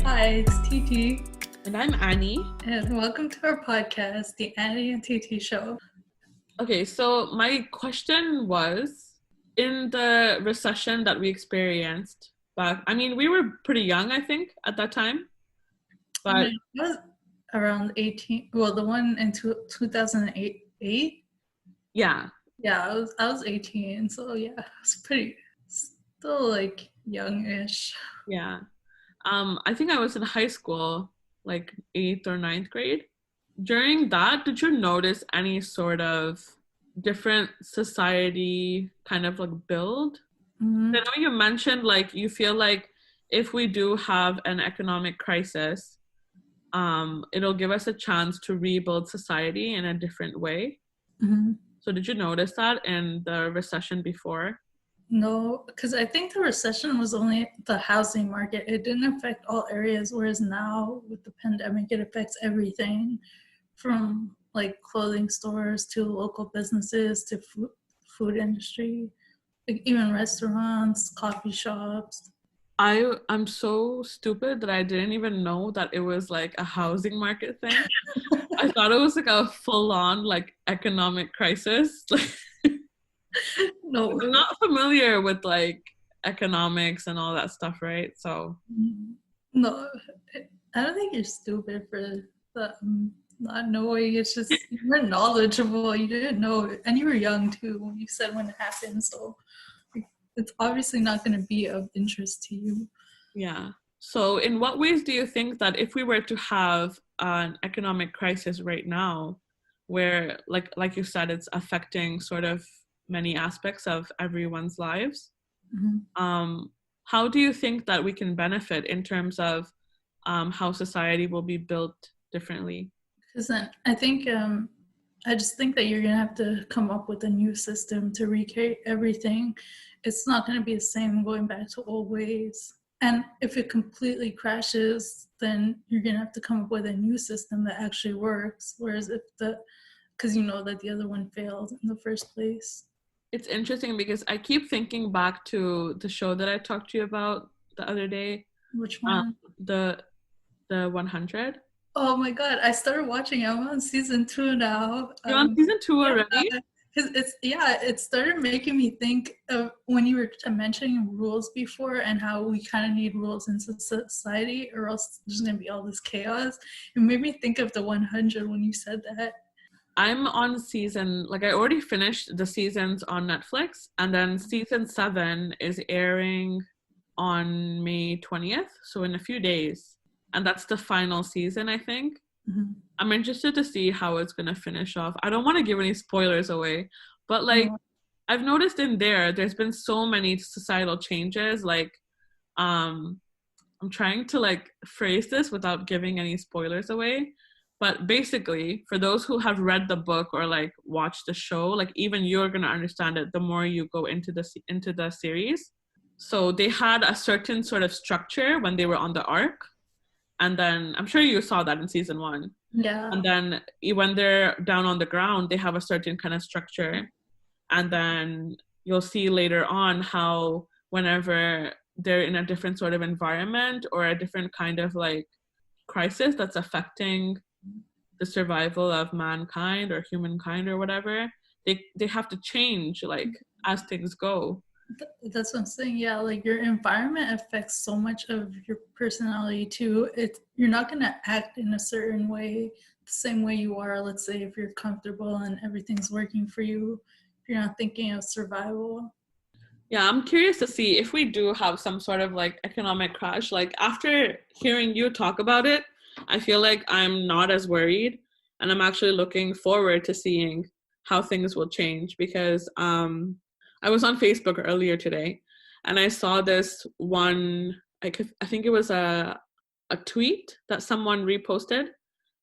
Hi, it's TT, And I'm Annie. and welcome to our podcast, the Ani&TT Show. Okay, so my question was, in the recession that we experienced we were pretty young, I think, at that time. I But mean, I was around 18. Well, the one in 2008. yeah, Yeah, I was 18, so yeah, it's pretty still like youngish. yeah. I think I was in high school, like eighth or ninth grade. During that, did you notice any sort of different society kind of like build? I Mm, know you mentioned like you feel like if we do have an economic crisis, it'll give us a chance to rebuild society in a different way. mhm. So did you notice that in the recession before? No, because I think the recession was only the housing market. It didn't affect all areas, whereas now with the pandemic, it affects everything from like clothing stores to local businesses to food industry, like even restaurants, coffee shops. I'm so stupid that I didn't even know that it was like a housing market thing. I thought it was like a full on like economic crisis. No, I'm not familiar with like economics and all that stuff, right? So no, I don't think you're stupid for the not knowing. It's just you're knowledgeable. You didn't know, and you were young too when you said when it happened. So it's obviously not going to be of interest to you. yeah. So in what ways do you think that if we were to have an economic crisis right now, where like you said, it's affecting sort of many aspects of everyone's lives, Mhm. um, how do you think that we can benefit in terms of how society will be built differently? Because then I just think that you're gonna have to come up with a new system to recreate everything. It's not gonna be the same going back to old ways. And if it completely crashes, then you're gonna have to come up with a new system that actually works. Whereas because you know that the other one failed in the first place. It's interesting because I keep thinking back to the show that I talked to you about the other day, Which um, one? the the 100. Oh my god, I started watching. I'm on season 2 now. You're on season two Yeah, already? because it started making me think of when you were mentioning rules before and how we kind of need rules in society, or else there's gonna be all this chaos. It made me think of the 100 when you said that. I'm on I already finished the seasons on Netflix, and then season 7 is airing on May 20th, so in a few days. And that's the final season, I think. Mhm. I'm interested to see how it's going to finish off. I don't want to give any spoilers away, but like No. I've noticed in there's been so many societal changes. Um, I'm trying to like phrase this without giving any spoilers away. But basically, for those who have read the book or like watched the show, like even you're gonna understand it the more you go into the series. So they had a certain sort of structure when they were on the arc, and then I'm sure you saw that in season 1. Yeah. And then when they're down on the ground, they have a certain kind of structure, and then you'll see later on how whenever they're in a different sort of environment or a different kind of like crisis that's affecting the survival of mankind or humankind or whatever, they have to change like as things go. That's what I'm saying. Yeah, like your environment affects so much of your personality too. You're not gonna act in a certain way the same way you are. Let's say if you're comfortable and everything's working for you, if you're not thinking of survival. Yeah, I'm curious to see if we do have some sort of like economic crash. Like after hearing you talk about it, I feel like I'm not as worried, and I'm actually looking forward to seeing how things will change because I was on Facebook earlier today and I saw this one I think it was a tweet that someone reposted,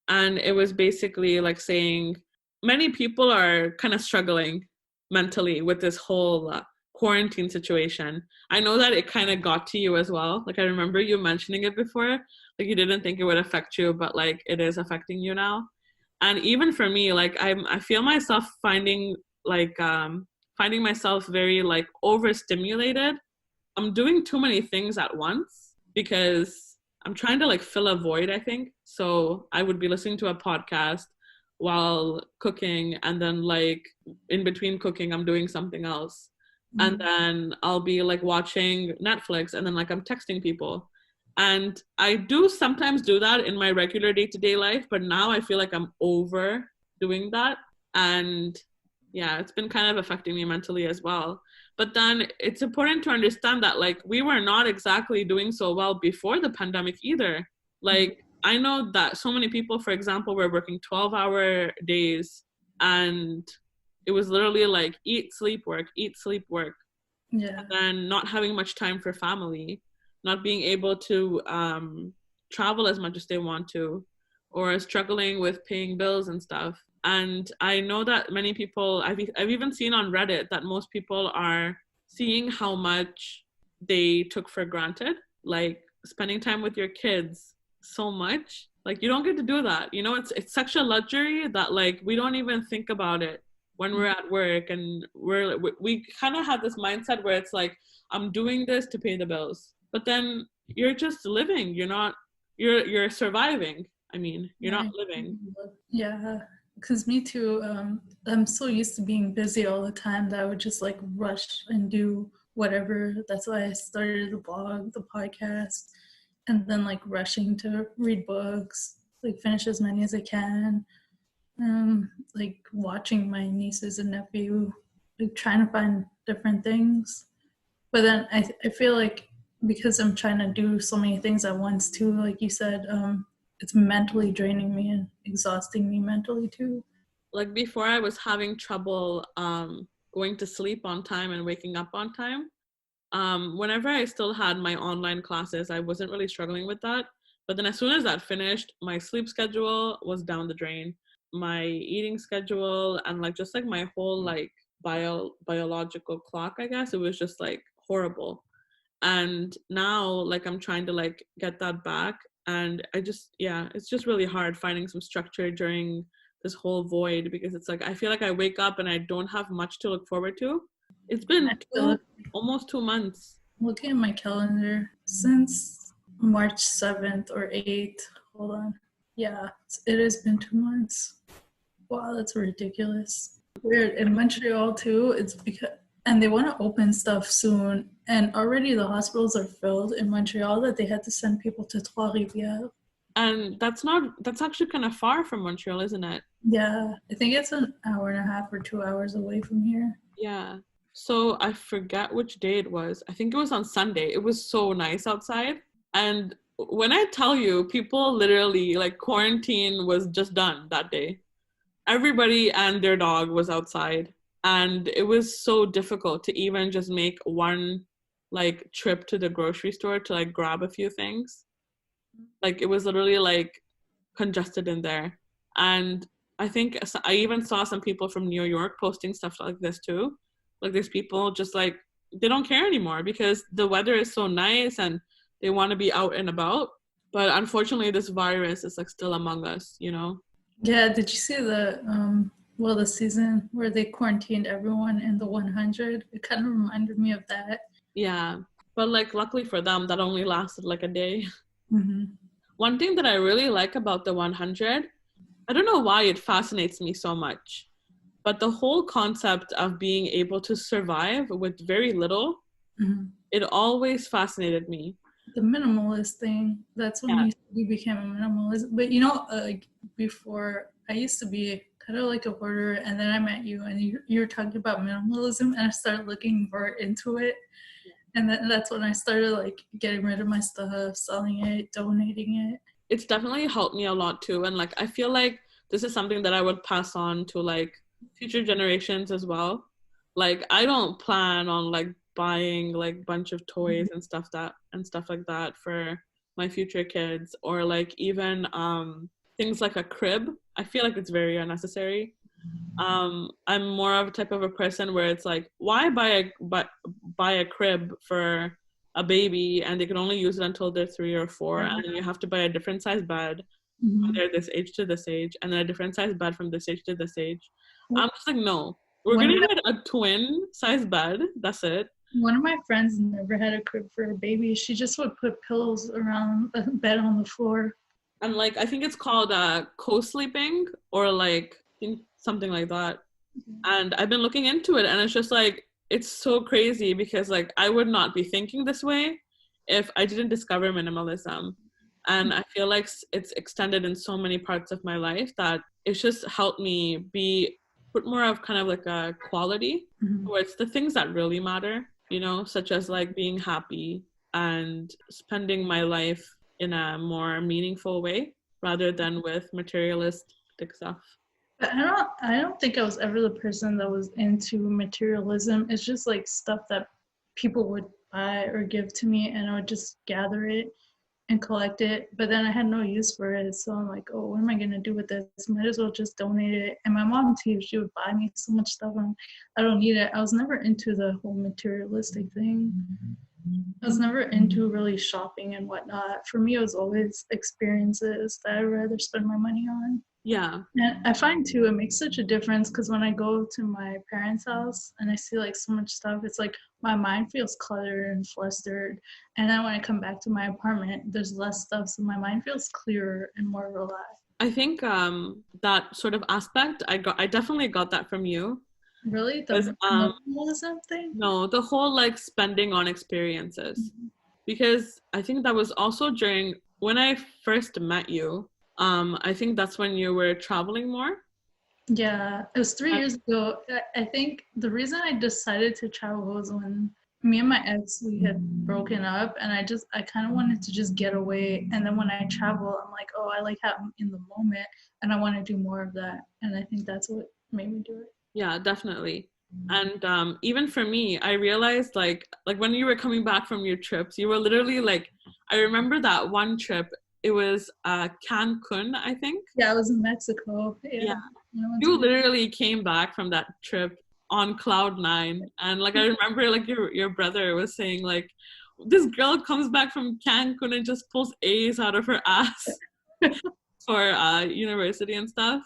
and it was basically like saying many people are kind of struggling mentally with this whole quarantine situation. I know that it kind of got to you as well. Like I remember you mentioning it before, like you didn't think it would affect you, but like it is affecting you now. And even for me, like I feel myself finding myself very overstimulated. I'm doing too many things at once because I'm trying to like fill a void, I think. So I would be listening to a podcast while cooking, and then like in between cooking I'm doing something else. And then I'll be like watching Netflix, and then like I'm texting people. And I do sometimes do that in my regular day-to-day life, but now I feel like I'm over doing that. And yeah, it's been kind of affecting me mentally as well. But then it's important to understand that like we were not exactly doing so well before the pandemic either. Like I know that so many people, for example, were working 12-hour days, and it was literally like eat, sleep, work, eat, sleep, work. Yeah. And then not having much time for family, not being able to travel as much as they want to, or struggling with paying bills and stuff. And I know that many people, I've even seen on Reddit that most people are seeing how much they took for granted, like spending time with your kids so much. Like you don't get to do that. You know, it's such a luxury that like we don't even think about it when we're at work, and we kind of have this mindset where it's like I'm doing this to pay the bills, but then you're just living. You're surviving. I mean, you're not living. Yeah, because me too. I'm so used to being busy all the time that I would just like rush and do whatever. That's why I started the blog, the podcast, and then like rushing to read books, like finish as many as I can. Like watching my nieces and nephew, like trying to find different things. But then I feel like because I'm trying to do so many things at once too, like you said, it's mentally draining me and exhausting me mentally too. Like before, I was having trouble going to sleep on time and waking up on time. Whenever I still had my online classes, I wasn't really struggling with that. But then as soon as that finished, my sleep schedule was down the drain. My eating schedule and like just like my whole like biological clock, I guess, it was just like horrible. And now like I'm trying to like get that back, and it's just really hard finding some structure during this whole void, because it's like I feel like I wake up and I don't have much to look forward to. It's been almost 2 months. Looking at my calendar since March 7th or 8th. Hold on. Yeah, it has been 2 months. Wow, that's ridiculous. Weird. In Montreal too, it's because, and they want to open stuff soon, and already the hospitals are filled in Montreal that they had to send people to Trois-Rivières. And that's actually kind of far from Montreal, isn't it? Yeah, I think it's an hour and a half or 2 hours away from here. Yeah. So I forget which day it was. I think it was on Sunday. It was so nice outside. And when I tell you, people literally, like, quarantine was just done that day. Everybody and their dog was outside. And it was so difficult to even just make one, like, trip to the grocery store to, like, grab a few things. Like, it was literally, like, congested in there. And I think I even saw some people from New York posting stuff like this too. Like there's people just like, they don't care anymore because the weather is so nice and they want to be out and about. But unfortunately, this virus is like still among us, you know? Yeah, did you see the season where they quarantined everyone in the 100? It kind of reminded me of that. Yeah. But like, luckily for them, that only lasted like a day. Mm-hmm. One thing that I really like about the 100, I don't know why it fascinates me so much, but the whole concept of being able to survive with very little, it always fascinated me. The minimalist thing, that's when you became a minimalist. But like before, I used to be kind of like a hoarder, and then I met you and you were talking about minimalism, and I started looking more into it. And then that's when I started like getting rid of my stuff, selling it, donating it. It's definitely helped me a lot too. And like, I feel like this is something that I would pass on to like future generations as well. Like, I don't plan on like buying like bunch of toys and stuff like that for my future kids, or like even things like a crib. I feel like it's very unnecessary. I'm more of a type of a person where it's like, why buy a crib for a baby and they can only use it until they're 3 or 4, and then you have to buy a different size bed from this age to this age, and then a different size bed from this age to this age. I'm just like, no, we're gonna get a twin size bed, that's it. One of my friends never had a crib for her baby. She just would put pillows around the bed on the floor. And like I think it's called co-sleeping, or like I think something like that. And I've been looking into it, and it's just like it's so crazy because like I would not be thinking this way if I didn't discover minimalism. And I feel like it's extended in so many parts of my life that it's just helped me be put more of kind of like a quality towards the things that really matter, you know, such as like being happy and spending my life in a more meaningful way rather than with materialistic stuff. But I don't think I was ever the person that was into materialism. It's just like stuff that people would buy or give to me, and I would just gather it and collect it. But then I had no use for it, so I'm like, oh, what am I gonna do with this? Might as well just donate it. And my mom too, she would buy me so much stuff, and I don't need it. I was never into the whole materialistic thing. I was never into really shopping and whatnot. For me, it was always experiences that I'd rather spend my money on. Yeah. And I find too, it makes such a difference because when I go to my parents' house and I see like so much stuff, it's like my mind feels cluttered and flustered. And then when I come back to my apartment, there's less stuff, so my mind feels clearer and more relaxed. I think that sort of aspect I definitely got that from you. Really? Because The minimalism thing? no, the whole like spending on experiences. Because I think that was also during when I first met you. I think that's when you were traveling more. Yeah, it was 3 years ago. I think the reason I decided to travel was when me and my ex, we had broken up, and I kind of wanted to just get away. And then when I travel, I'm like, oh, I like how I'm in the moment, and I want to do more of that. And I think that's what made me do it. Yeah, definitely. And even for me, I realized like when you were coming back from your trips, you were literally like, I remember that one trip. It was Cancun, I think. Yeah, I was in Mexico. Yeah, Yeah. you literally came back from that trip on cloud nine, and like I remember like your brother was saying like this girl comes back from Cancun and just pulls A's out of her ass for university and stuff.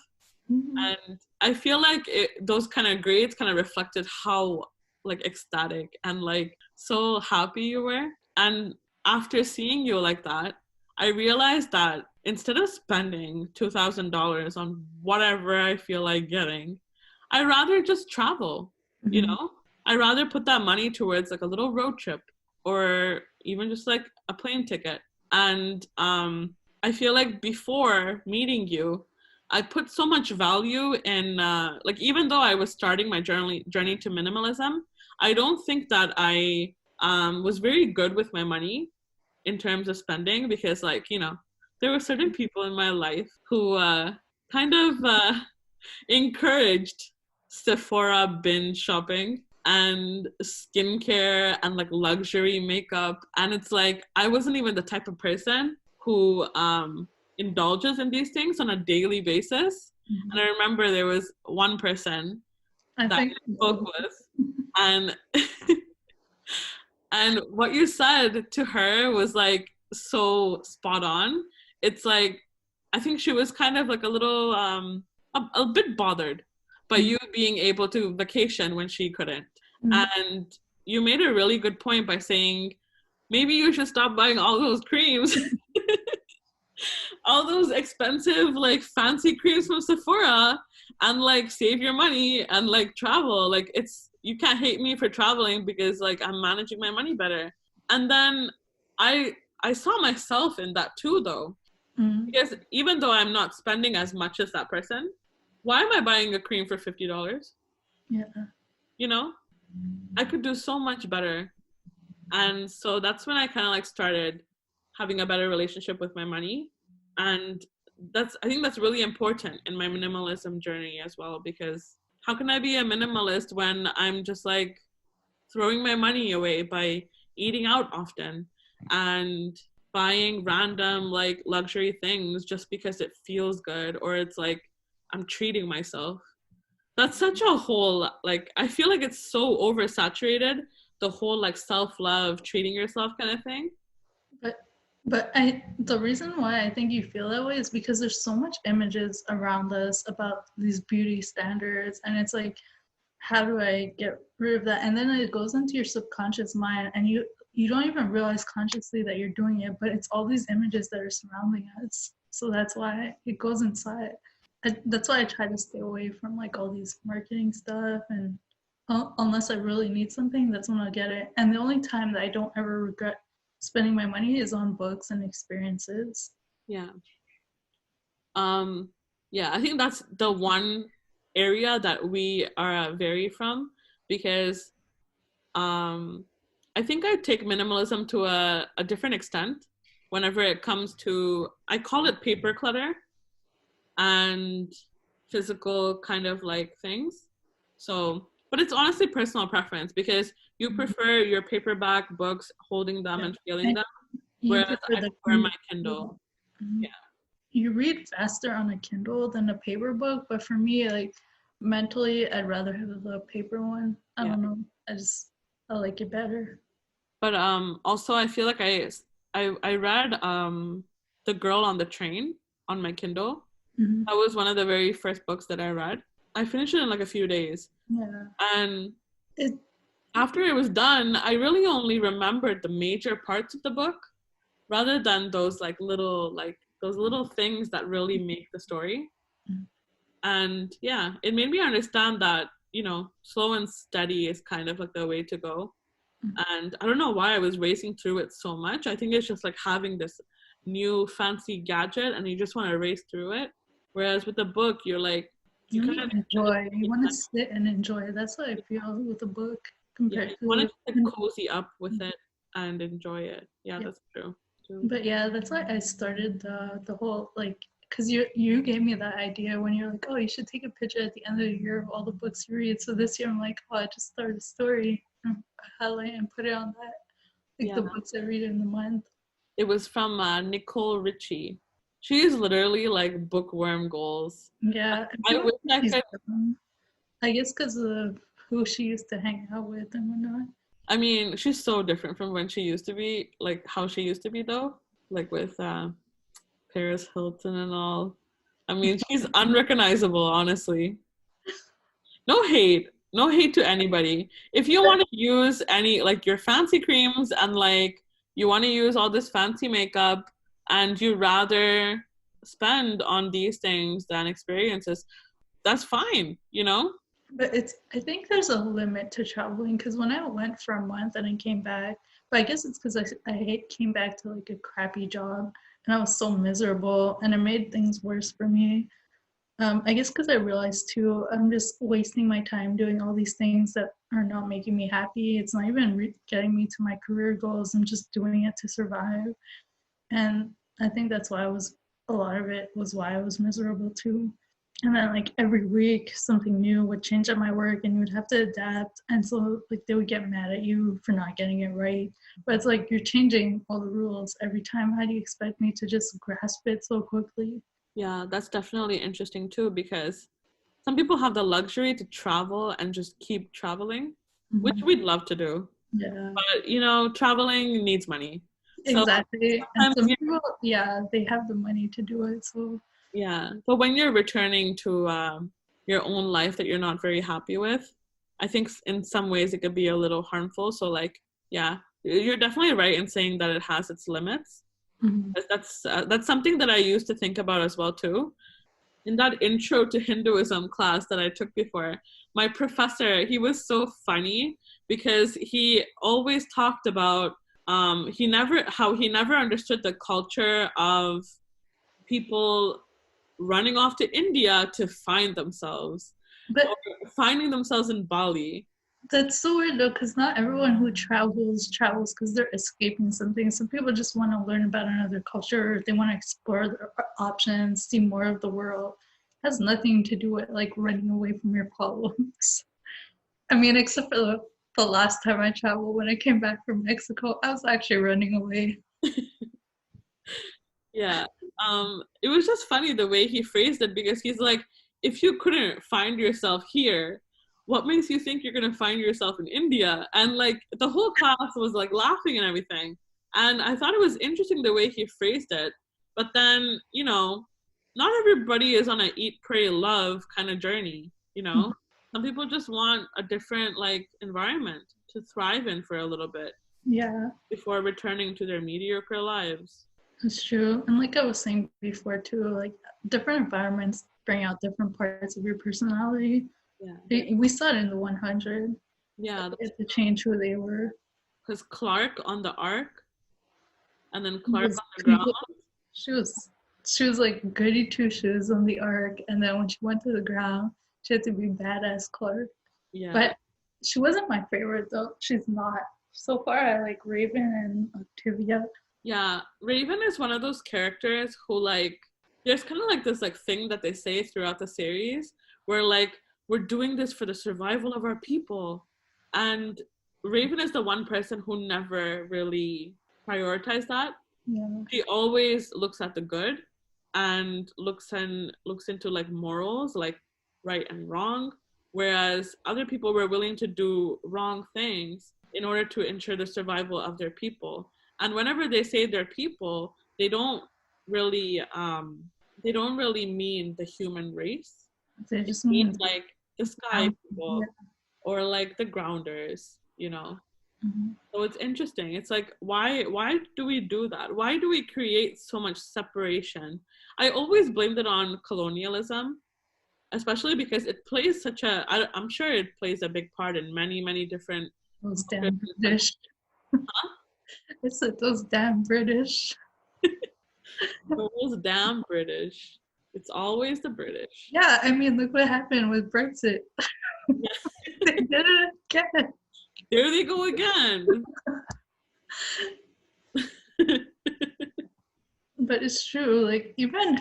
Mhm. And I feel like those kind of grades kind of reflected how like ecstatic and like so happy you were. And after seeing you like that, I realized that instead of spending $2,000 on whatever I feel like getting, I'd rather just travel, you Mhm. know? I'd rather put that money towards like a little road trip or even just like a plane ticket. And I feel like before meeting you, I put so much value in, like, even though I was starting my journey to minimalism, I don't think that I was very good with my money in terms of spending because, like, you know, there were certain people in my life who kind of encouraged Sephora binge shopping and skincare and like luxury makeup. And it's like, I wasn't even the type of person who indulges in these things on a daily basis. And I remember there was one person I that think. I spoke with, and and what you said to her was like so spot on. It's like I think she was kind of like a little a bit bothered by you being able to vacation when she couldn't. Mhm. And you made a really good point by saying maybe you should stop buying all those creams, all those expensive like fancy creams from Sephora, and like save your money and like travel. Like it's you can't hate me for traveling because like I'm managing my money better. And then I I saw myself in that too though. Mhm. Because even though I'm not spending as much as that person, why am I buying a cream for $50? Yeah. You know? I could do so much better. And so that's when I kind of like started having a better relationship with my money. And I think that's really important in my minimalism journey as well, because how can I be a minimalist when I'm just like throwing my money away by eating out often and buying random like luxury things just because it feels good or it's like I'm treating myself. That's such a whole like I feel like it's so oversaturated, the whole like self-love, treating yourself kind of thing. But the reason why I think you feel that way is because there's so much images around us about these beauty standards, and it's like, how do I get rid of that? And then it goes into your subconscious mind, and you don't even realize consciously that you're doing it, but it's all these images that are surrounding us. So that's why it goes inside. That's why I try to stay away from like all these marketing stuff, and unless I really need something, that's when I'll get it. And the only time that I don't ever regret spending my money is on books and experiences. Yeah. Yeah, I think that's the one area that we are vary from, because I think I take minimalism to a different extent whenever it comes to, I call it paper clutter and physical kind of like things. So, but it's honestly personal preference, because you prefer your paperback books, holding them Yeah. and feeling And them, you whereas prefer I the prefer my Kindle. Mhm. Yeah. You read faster on a Kindle than a paper book, but for me, like mentally, I'd rather have the paper one. I Yeah. don't know. I like it better. But also I feel like I read The Girl on the Train on my Kindle. Hmm. That was one of the very first books that I read. I finished it in like a few days. Yeah. And It, after it was done, I really only remembered the major parts of the book, rather than those little things that really make the story. And yeah, it made me understand that, slow and steady is kind of like the way to go. And I don't know why I was racing through it so much. I think it's just like having this new fancy gadget and you just want to race through it. Whereas with the book, you're like, you you kind want of, to enjoy. You want to sit and enjoy. That's what I feel with a book yeah, compared you want to to. just like cozy up with it and enjoy it. Yeah, Yeah. that's true too. But yeah, that's why I started the whole like because you gave me that idea when you're like, oh, you should take a picture at the end of the year of all the books you read. So this year I'm like, oh, I just started a story, highlight and put it on that, like Yeah, the books I read in the month. it was from Nicole Richie. She is literally like bookworm goals. Yeah, I I feel like wish I she's could. different. I guess because of who she used to hang out with and whatnot. I mean, she's so different from when she used to be, like how she used to be though, like with Paris Hilton and all. I mean, she's unrecognizable, honestly. No hate to anybody. If you want to use any, like your fancy creams and like you want to use all this fancy makeup and you rather spend on these things than experiences, that's fine. But I think there's a limit to traveling because when I went for a month and I came back, but I guess it's because came back to like a crappy job and I was so miserable and it made things worse for me. I guess because I realized too, I'm just wasting my time doing all these things that are not making me happy. It's not even getting me to my career goals. I'm just doing it to survive. And I think that's why a lot of it was why I was miserable too. And then like every week something new would change at my work and you would have to adapt. And so like they would get mad at you for not getting it right. But it's like you're changing all the rules every time. How do you expect me to just grasp it so quickly? Yeah, that's definitely interesting too, because some people have the luxury to travel and just keep traveling, which Mhm. we'd love to do. Yeah. But traveling needs money. So Exactly. And sometimes, some people, yeah, they have the money to do it. So yeah. But when you're returning to your own life that you're not very happy with, I think in some ways it could be a little harmful. So like, yeah, you're definitely right in saying that it has its limits. mhm. That's something that I used to think about as well too. In that intro to Hinduism class that I took before, my professor, he was so funny because he always talked about he never understood the culture of people running off to India to find themselves or But finding themselves in Bali. that's so weird though, because not everyone who travels because they're escaping something. Some people just want to learn about another culture. They want to explore their options, see more of the world. It has nothing to do with like running away from your problems. I mean, except for the last time I traveled, when I came back from Mexico, I was actually running away. Yeah. It was just funny the way he phrased it, because he's like, if you couldn't find yourself here, what makes you think you're gonna find yourself in India? And like the whole class was like laughing and everything. And I thought it was interesting the way he phrased it. But then, not everybody is on a eat, pray, love kind of journey. Some people just want a different like environment to thrive in for a little bit Yeah, before returning to their mediocre lives. that's true. And like I was saying before too, like different environments bring out different parts of your personality. Yeah. We saw it in the 100. Yeah, They had to change who they were. because Clark on the ark and then It Clark was on the ground. complete, she was she was like goody two shoes on the ark, and then when she went to the ground, she had to be badass Clark. Yeah. But she wasn't my favorite though. She's not. So far, I like Raven and Octavia. Yeah, Raven is one of those characters who like there's kind of like this like thing that they say throughout the series where like we're doing this for the survival of our people. And Raven is the one person who never really prioritized that. Yeah, She always looks at the good and looks into like morals, like right and wrong, whereas other people were willing to do wrong things in order to ensure the survival of their people. And whenever they say their people, really they don't really mean the human race. they It just means mean like the sky people yeah. or like the grounders, you know. Mm-hmm. So it's interesting. It's like why do we do that? Why do we create so much separation? I always blamed it on colonialism, especially because it plays I'm sure it plays a big part in many different Those damn British. I said those damn British. those damn British. It's always the British. Yeah, I mean, look what happened with Brexit. They did it again. There they go again. But it's true. Like even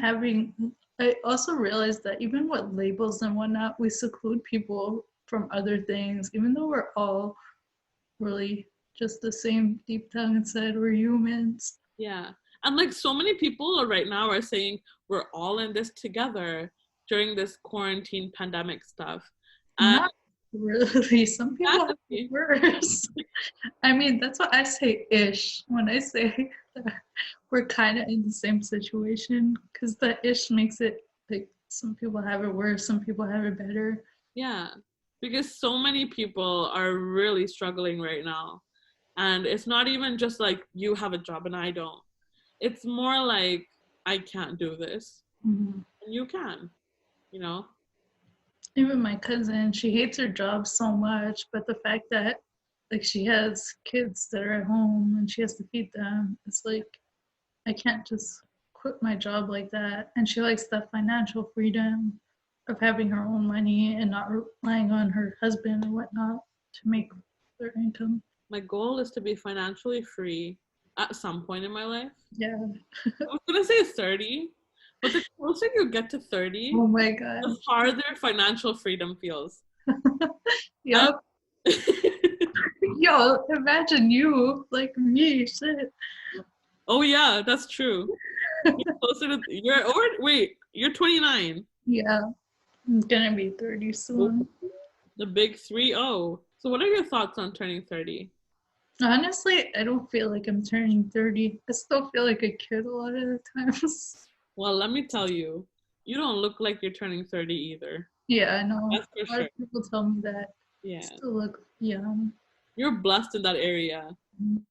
I also realized that even with labels and whatnot, we seclude people from other things, even though we're all really just the same deep down inside. We're humans. Yeah. And like so many people right now are saying we're all in this together during this quarantine pandemic stuff. And Not really. Some people have it worse. I mean, that's what I say ish when I say that we're kind of in the same situation, because the ish makes it like some people have it worse, some people have it better. yeah, because so many people are really struggling right now. And it's not even just like you have a job and I don't. It's more like I can't do this. Mm-hmm. And you can, you know? Even my cousin, she hates her job so much, but the fact that like she has kids that are at home and she has to feed them, it's like I can't just quit my job like that. And she likes the financial freedom of having her own money and not relying on her husband or whatnot to make their income. My goal is to be financially free at some point in my life. Yeah. I was gonna say 30, but the closer you get to 30, Oh my God. the farther financial freedom feels. Yup. Yo, imagine you like me. Shit. Oh yeah, that's true. You're closer to you're 29. Yeah. I'm gonna be 30 soon. The big 3-0. So what are your thoughts on turning 30? Honestly, I don't feel like I'm turning 30. I still feel like a kid a lot of the times. Well, let me tell you, you don't look like you're turning 30 either. Yeah, I know. That's for A lot sure. of people tell me that. Yeah. I still look young. You're blessed in that area. Mhm.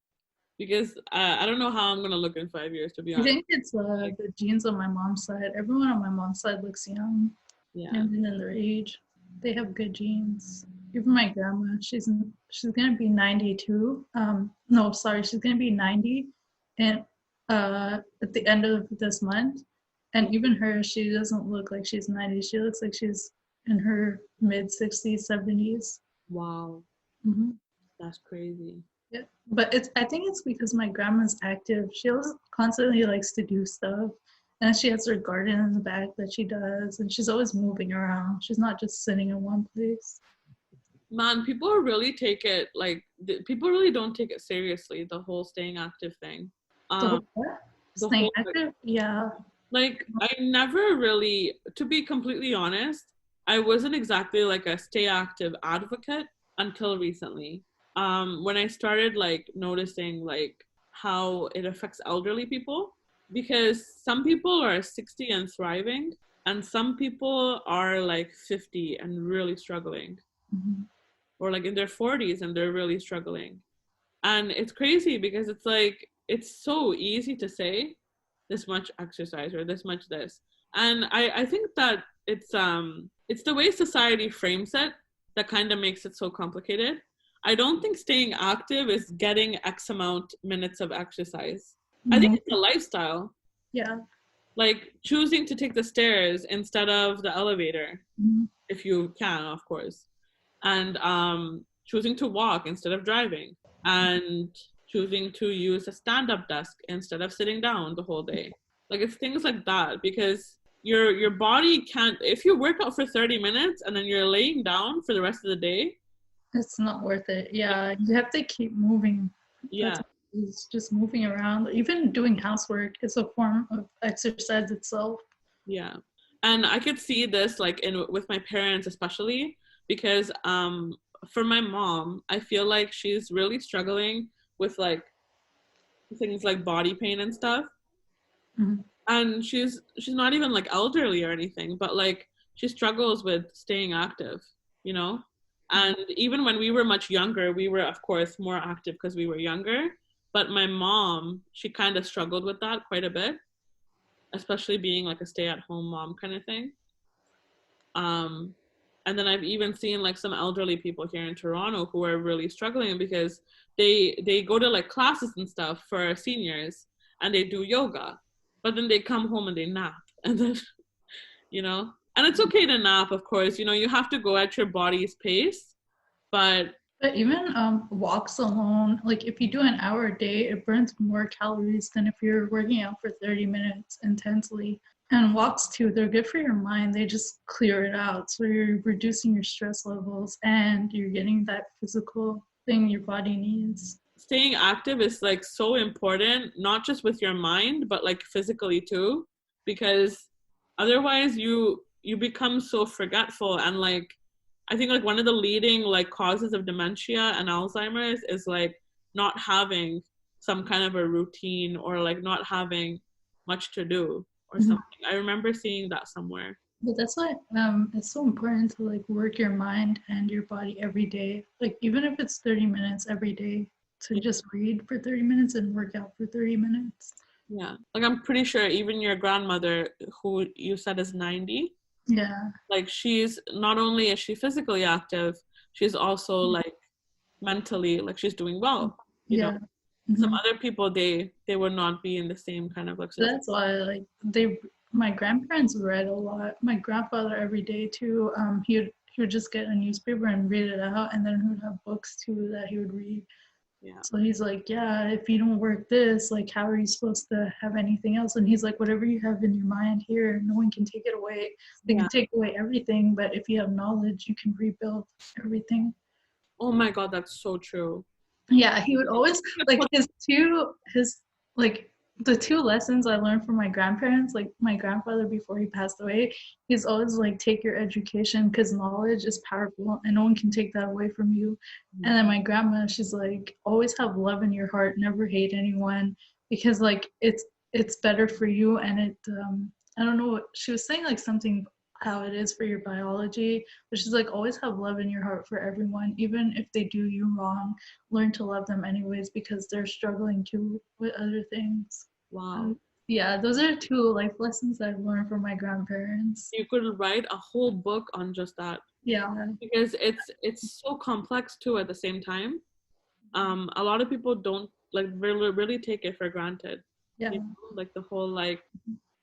Because I don't know how I'm going to look in 5 years, to be I honest. think it's the genes on my mom's side. Everyone on my mom's side looks young, Yeah. and in their age. They have good genes. Even my grandma, she's gonna be 92. No, sorry, she's gonna be 90, and at the end of this month. And even her, she doesn't look like she's 90. She looks like she's in her mid 60s, 70s. Wow. Mm-hmm. That's crazy. Yeah, but I think it's because my grandma's active. She always constantly likes to do stuff. And she has her garden in the back that she does, and she's always moving around. She's not just sitting in one place. Man, people really take it people really don't take it seriously, the whole staying active thing. The whole what? The Staying whole, active? Yeah. like I never really, to be completely honest, I wasn't exactly like a stay active advocate until recently. When I started like noticing like how it affects elderly people, because some people are 60 and thriving, And some people are like 50 and really struggling, Mhm. or like in their 40s and they're really struggling. And it's crazy because it's like, it's so easy to say this much exercise or this much this. And I think that it's the way society frames it that kind of makes it so complicated. I don't think staying active is getting X amount minutes of exercise. I think No. it's a lifestyle, Yeah. like choosing to take the stairs instead of the elevator, Mhm. if you can, of course, and choosing to walk instead of driving, and choosing to use a stand-up desk instead of sitting down the whole day. Like it's things like that, because your body can't, if you work out for 30 minutes and then you're laying down for the rest of the day. It's not worth it. Yeah, you have to keep moving. That's Yeah, it's just moving around. Even doing housework is a form of exercise itself. yeah. And I could see this like in with my parents especially, because for my mom, I feel like she's really struggling with like things like body pain and stuff. Mhm. And she's not even like elderly or anything, but like she struggles with staying active, you know. And even when we were much younger, we were of course more active because we were younger, but my mom, she kind of struggled with that quite a bit, especially being like a stay-at-home mom kind of thing. um and then I've even seen like some elderly people here in Toronto who are really struggling because they go to like classes and stuff for seniors, and they do yoga, but then they come home and they nap. And then, you know, and it's okay to nap, of course, you know, you have to go at your body's pace, but But even walks alone, like if you do an hour a day, it burns more calories than if you're working out for 30 minutes intensely. And walks too, they're good for your mind. They just clear it out. So you're reducing your stress levels and you're getting that physical thing your body needs. staying active is like so important, not just with your mind but like physically too, because otherwise you become so forgetful. And like I think like one of the leading like causes of dementia and Alzheimer's is like not having some kind of a routine, or like not having much to do or Mhm. something. I remember seeing that somewhere. But that's why it's so important to like work your mind and your body every day. Like even if it's 30 minutes every day, to just read for 30 minutes and work out for 30 minutes. Yeah, like I'm pretty sure even your grandmother, who you said is 90, Yeah. like she's not only is she physically active, she's also like mentally, like she's doing well, you know. Yeah. Some Hmm. other people, they would not be in the same kind of like situation. That's why like my grandparents read a lot. My grandfather every day too. He would just get a newspaper and read it out, and then he would have books too that he would read. Yeah, So he's like, yeah, if you don't work this, like, how are you supposed to have anything else? And he's like, whatever you have in your mind here, no one can take it away. They yeah. can take away everything, but if you have knowledge, you can rebuild everything. Oh my god, that's so true. Yeah, he would always like his like the two lessons I learned from my grandparents, like my grandfather before he passed away, he's always like take your education because knowledge is powerful and no one can take that away from you. And then my grandma, she's like always have love in your heart, never hate anyone because like it's better for you and it I don't know what she was saying like something how it is for your biology, but she's like always have love in your heart for everyone even if they do you wrong, learn to love them anyways because they're struggling too with other things. Wow. Um, yeah, those are two life lessons I've learned from my grandparents. You could write a whole book on just that, Yeah, because it's so complex too at the same time. A lot of people don't like really take it for granted, yeah. you know, like the whole like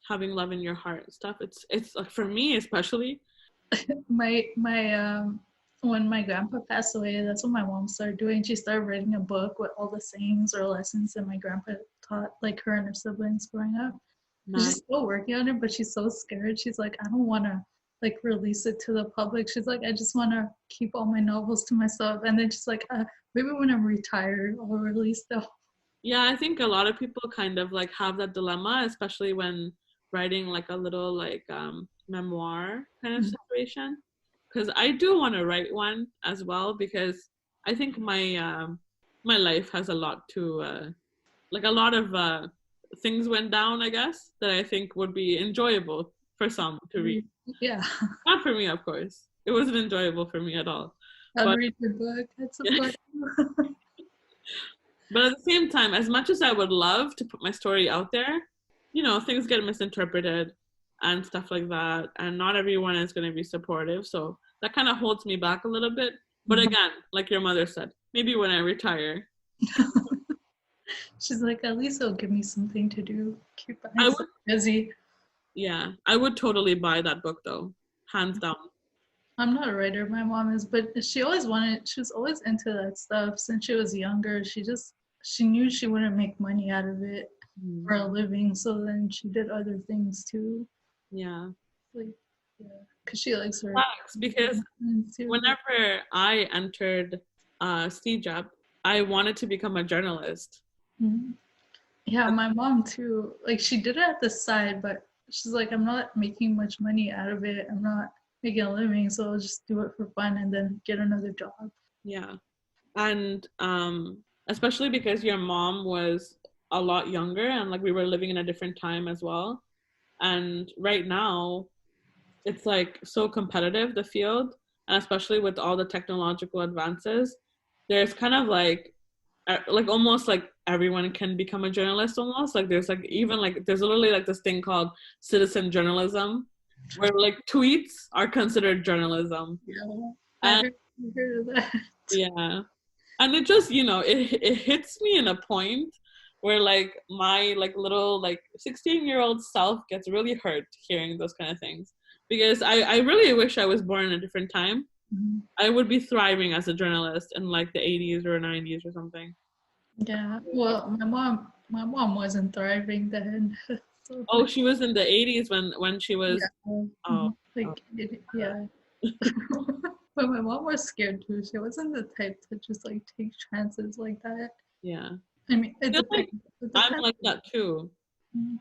having love in your heart and stuff. It's like for me especially. My when my grandpa passed away, that's what my mom started doing. She started writing a book with all the sayings or lessons that my grandpa taught, like her and her siblings growing up. She's Nice. still working on it, but she's so scared. She's like, I don't want to like release it to the public. She's like, I just want to keep all my novels to myself. And then she's like, maybe when I'm retired, I'll release them. Yeah, I think a lot of people kind of like have that dilemma, especially when writing like a little like memoir kind of situation. Because I do want to write one as well, because I think my life has a lot to like a lot of things went down, I guess, that I think would be enjoyable for some to read. Yeah. Not for me, of course. It wasn't enjoyable for me at all. I'll But read your book. I'd support you. but at the same time, as much as I would love to put my story out there, you know, things get misinterpreted and stuff like that. And not everyone is going to be supportive. So that kind of holds me back a little bit. But again, like your mother said, maybe when I retire. She's like, at least it'll give me something to do. Keep I myself would, busy. yeah, I would totally buy that book though, hands down. I'm not a writer, my mom is, but she was always into that stuff since she was younger. She knew she wouldn't make money out of it for a living, so then she did other things too. Yeah. Like, yeah, because she likes her. Because whenever I entered CJAP, I wanted to become a journalist. Mhm. Yeah, my mom too. Like she did it at the side, but she's like, I'm not making much money out of it. I'm not making a living, so I'll just do it for fun and then get another job. Yeah. And especially because your mom was a lot younger and like we were living in a different time as well. And right now, it's like so competitive, the field, and especially with all the technological advances, there's kind of like almost like everyone can become a journalist almost. Like there's like even like there's literally like this thing called citizen journalism where like tweets are considered journalism. Yeah, And I heard of that. yeah. And it just, you know, it hits me in a point where like my like little like 16-year-old self gets really hurt hearing those kind of things. Because I really wish I was born in a different time. Mhm. I would be thriving as a journalist in like the 80s or 90s or something. Yeah, well, my mom wasn't thriving then. So Oh, she was in the 80s when she was, yeah, oh, like yeah. But my mom was scared too. She wasn't the type to just like take chances like that. yeah. I mean, I feel like It I'm depends. like that too. Mhm.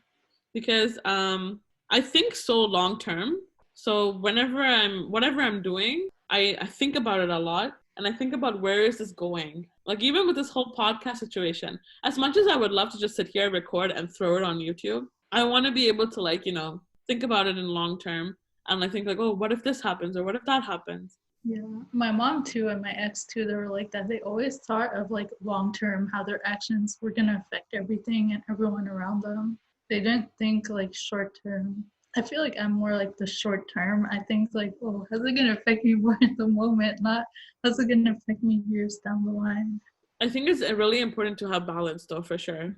Because I think so long term. So whatever I'm doing, I think about it a lot and I think about where is this going. Like even with this whole podcast situation, as much as I would love to just sit here, record and throw it on YouTube, I want to be able to like, you know, think about it in long term and like think like, oh, what if this happens or what if that happens? Yeah, my mom too and my ex too, they were like that. They always thought of like long term, how their actions were gonna affect everything and everyone around them. They didn't think like short term. I feel like I'm more like the short term. I think like, oh, how's it gonna affect me more in the moment, not how's it gonna affect me years down the line. I think it's really important to have balance though for sure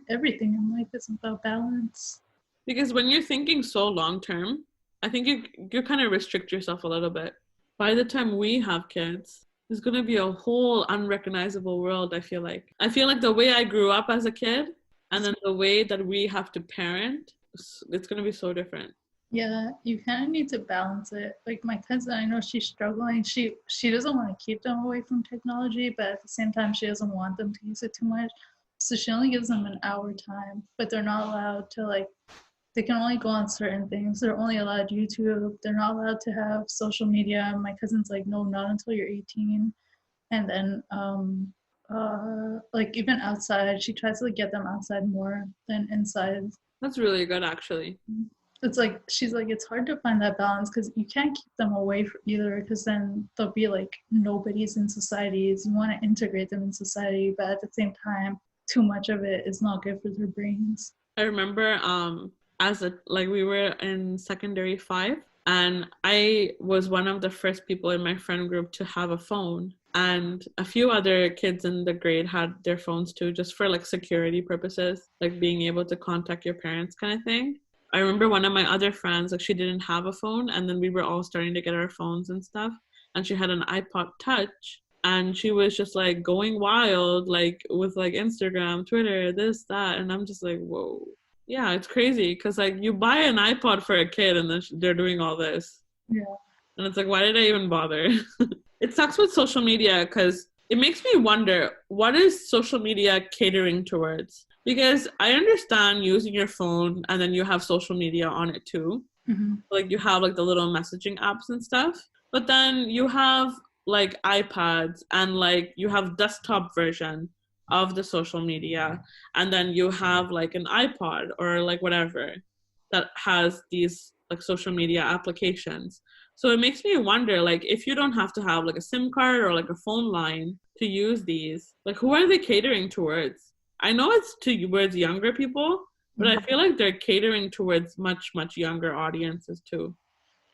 Everything in life is about balance. because when you're thinking so long term, I think you kind of restrict yourself a little bit. By the time we have kids, there's gonna be a whole unrecognizable world. I feel like the way I grew up as a kid, and then the way that we have to parent, it's gonna be so different. Yeah, you kind of need to balance it. Like my cousin, I know she's struggling. She doesn't want to keep them away from technology, but at the same time, she doesn't want them to use it too much. So she only gives them an hour time, but they're not allowed to like. They can only go on certain things. They're only allowed YouTube. They're not allowed to have social media. My cousin's like, no, not until you're 18. And then like even outside, she tries to like, get them outside more than inside. That's really good, actually. It's like she's like it's hard to find that balance because you can't keep them away from either because then they'll be like nobody's in societies. You want to integrate them in society, but at the same time, too much of it is not good for their brains. I remember as a like we were in secondary 5 and I was one of the first people in my friend group to have a phone and a few other kids in the grade had their phones too just for like security purposes, like being able to contact your parents kind of thing. I remember one of my other friends, like she didn't have a phone and then we were all starting to get our phones and stuff and she had an iPod touch and she was just like going wild like with like Instagram, Twitter, this, that, and I'm just like, whoa. Yeah, it's crazy because like you buy an iPod for a kid and then they're doing all this. Yeah. And it's like, why did I even bother? It sucks with social media because it makes me wonder, what is social media catering towards? Because I understand using your phone and then you have social media on it too. Mm-hmm. Like you have like the little messaging apps and stuff. But then you have like iPads and like you have desktop version of the social media and then you have like an iPod or like whatever. that has these like social media applications. So it makes me wonder, like, if you don't have to have like a SIM card or like a phone line to use these, like, who are they catering towards? I know it's towards younger people, but I feel like they're catering towards much, much younger audiences too.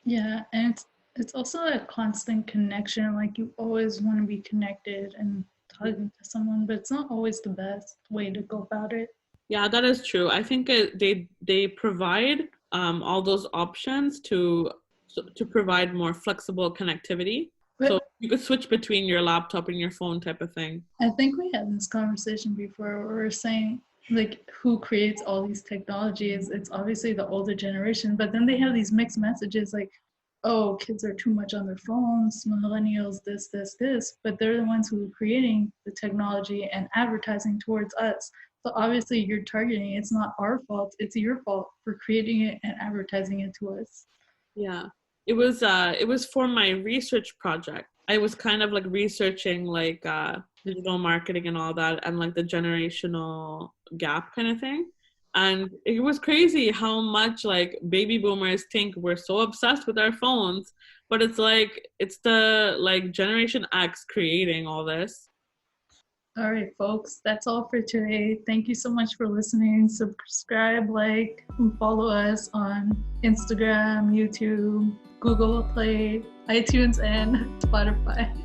Yeah, and it's also a constant connection. Like you always want to be connected and talking to someone, but it's not always the best way to go about it. Yeah, that is true. I think they provide all those options to provide more flexible connectivity. So But you could switch between your laptop and your phone type of thing. I think we had this conversation before where we're saying like who creates all these technologies. It's obviously the older generation, but then they have these mixed messages like, oh, kids are too much on their phones, millennials, this, but they're the ones who are creating the technology and advertising towards us. So obviously you're targeting, it's not our fault, it's your fault for creating it and advertising it to us. Yeah. It was for my research project. I was kind of like researching like digital marketing and all that and like the generational gap kind of thing. And it was crazy how much like baby boomers think we're so obsessed with our phones, but it's like it's the like Generation X creating all this. All right, folks, that's all for today. Thank you so much for listening. Subscribe, like, and follow us on Instagram, YouTube, Google Play, iTunes, and Spotify.